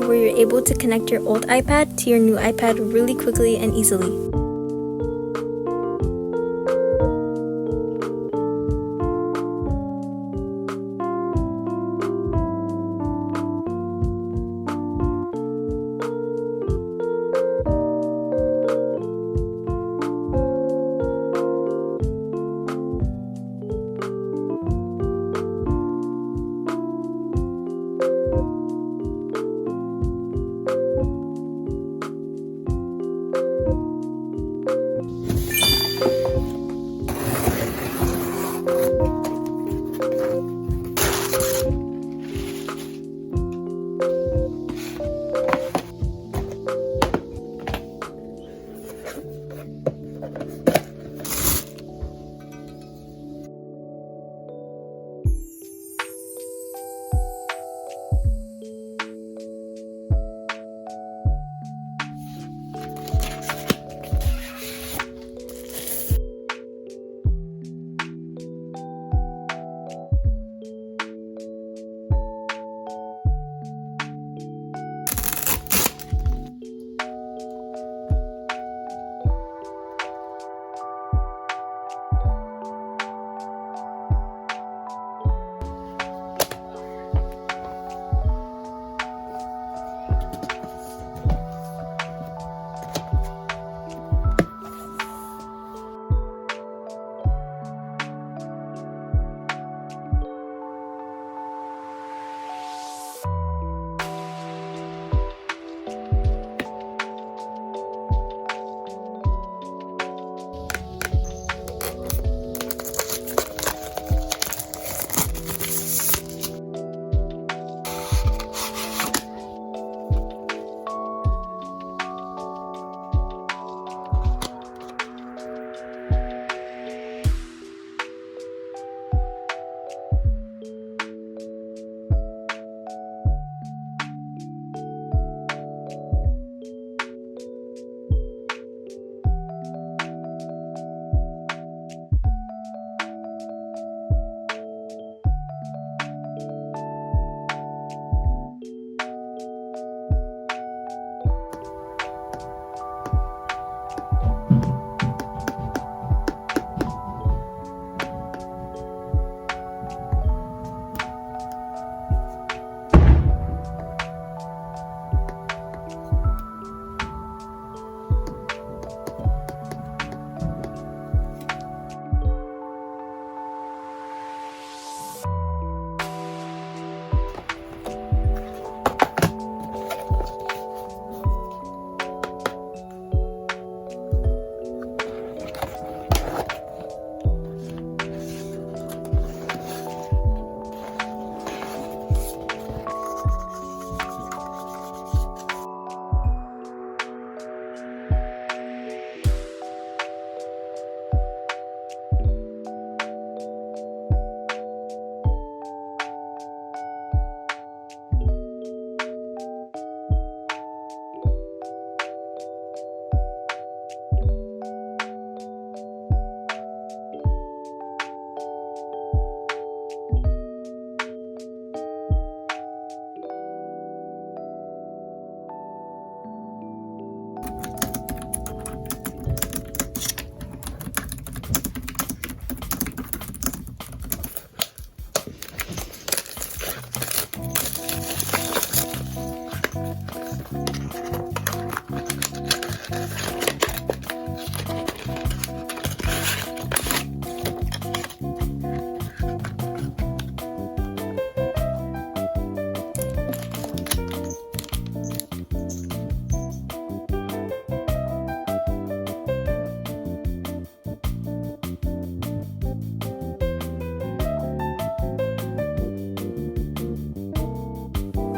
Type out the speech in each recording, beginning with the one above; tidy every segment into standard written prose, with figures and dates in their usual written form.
where you're able to connect your old iPad to your new iPad really quickly and easily.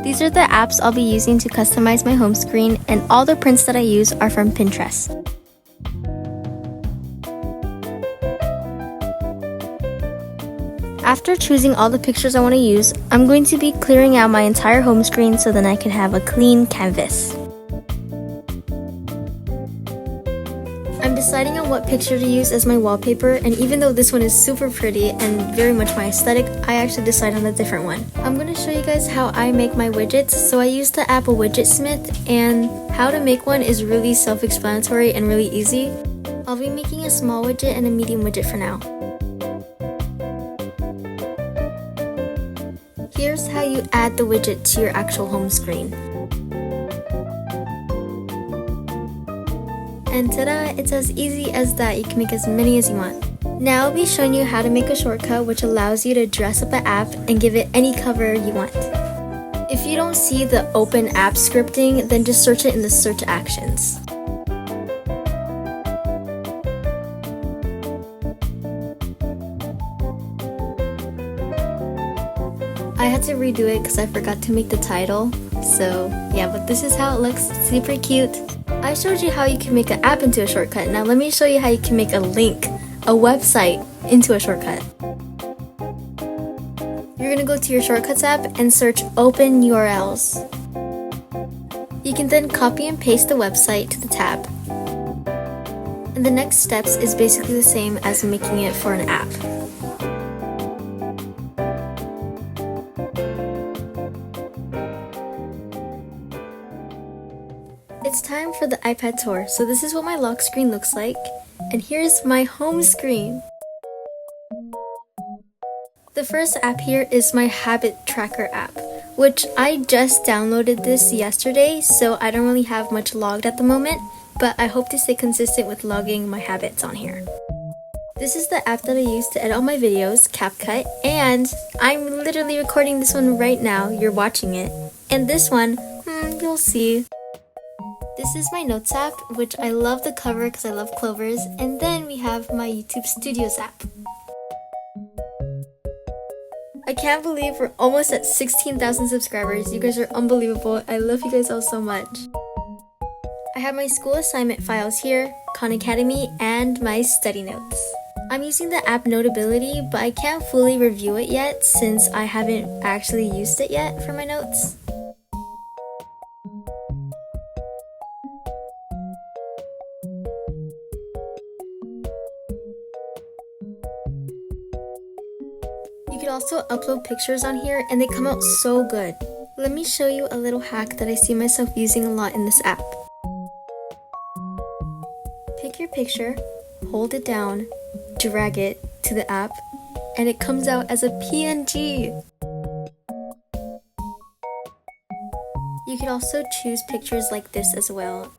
These are the apps I'll be using to customize my home screen, and all the prints that I use are from Pinterest. After choosing all the pictures I want to use, I'm going to be clearing out my entire home screen so then I can have a clean canvas. I'm deciding on what picture to use as my wallpaper, and even though this one is super pretty and very much my aesthetic, I actually decided on a different one. I'm going to show you guys how I make my widgets. So I use the app Widgetsmith, and how to make one is really self-explanatory and really easy. I'll be making a small widget and a medium widget for now. Here's how you add the widget to your actual home screen. And ta-da! It's as easy as that. You can make as many as you want. Now I'll be showing you how to make a shortcut which allows you to dress up an app and give it any cover you want. If you don't see the open app scripting, then just search it in the search actions. I had to redo it because I forgot to make the title. So yeah, but this is how it looks. Super cute. I showed you how you can make an app into a shortcut. Now let me show you how you can make a link, a website, into a shortcut. You're going to go to your Shortcuts app and search Open URLs. You can then copy and paste the website to the tab. And the next steps is basically the same as making it for an app. It's time for the iPad tour. So this is what my lock screen looks like, and here's my home screen. The first app here is my habit tracker app, which I just downloaded this yesterday, so I don't really have much logged at the moment, but I hope to stay consistent with logging my habits on here. This is the app that I use to edit all my videos, CapCut, and I'm literally recording this one right now. You're watching it. And this one, you'll see. This is my Notes app, which I love the cover because I love clovers. And then we have my YouTube Studios app. I can't believe we're almost at 16,000 subscribers. You guys are unbelievable. I love you guys all so much. I have my school assignment files here, Khan Academy, and my study notes. I'm using the app Notability, but I can't fully review it yet since I haven't actually used it yet for my notes. You can also upload pictures on here and they come out so good. Let me show you a little hack that I see myself using a lot in this app. Pick your picture, hold it down, drag it to the app, and it comes out as a PNG. You can also choose pictures like this as well.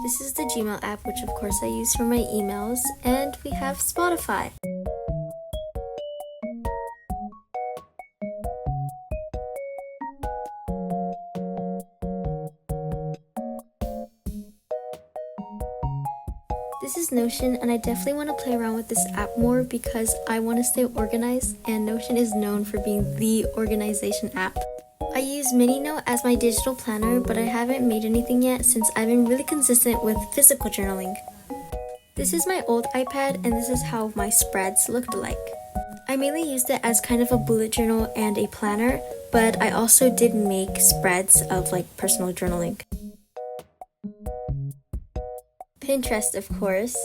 This is the Gmail app, which of course I use for my emails, and we have Spotify. This is Notion, and I definitely want to play around with this app more because I want to stay organized, and Notion is known for being the organization app. I use MiniNote as my digital planner, but I haven't made anything yet since I've been really consistent with physical journaling. This is my old iPad, and this is how my spreads looked like. I mainly used it as kind of a bullet journal and a planner, but I also did make spreads of like personal journaling. Pinterest, of course.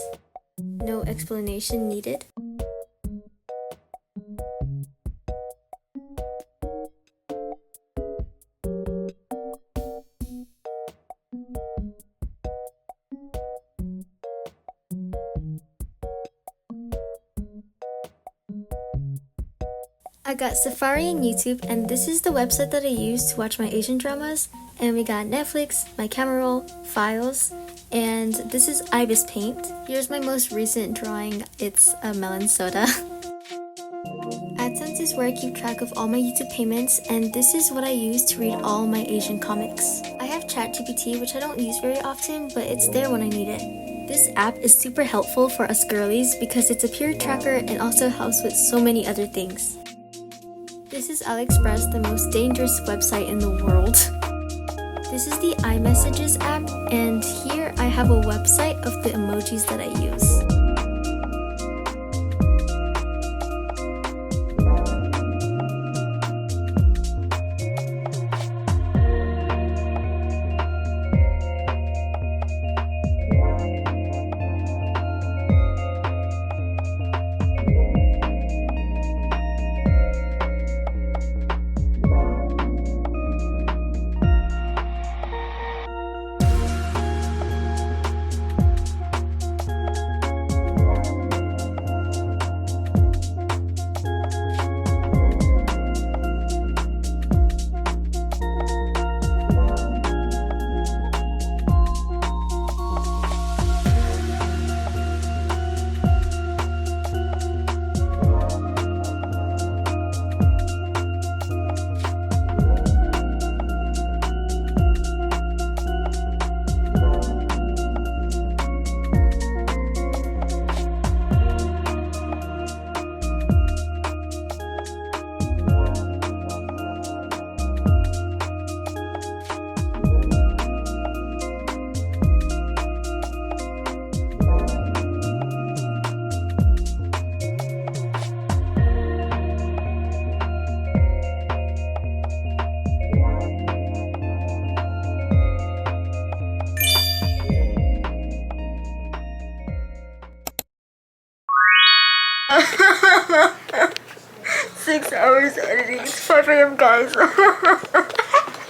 No explanation needed. I got Safari and YouTube, and this is the website that I use to watch my Asian dramas. And we got Netflix, my camera roll, files, and this is Ibis Paint. Here's my most recent drawing. It's a melon soda. AdSense is where I keep track of all my YouTube payments, and this is what I use to read all my Asian comics. I have ChatGPT, which I don't use very often, but it's there when I need it. This app is super helpful for us girlies because it's a peer tracker and also helps with so many other things. This is AliExpress, the most dangerous website in the world. This is the iMessages app, and here I have a website of the emojis that I use. 6 hours editing. It's 5 a.m. guys.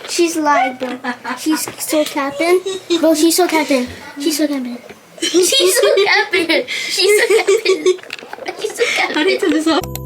She's lying, bro. She's so capping. Bro, she's so capping. She's so capping. She's so capping. She's so capping. She's so capping. How do you turn this off?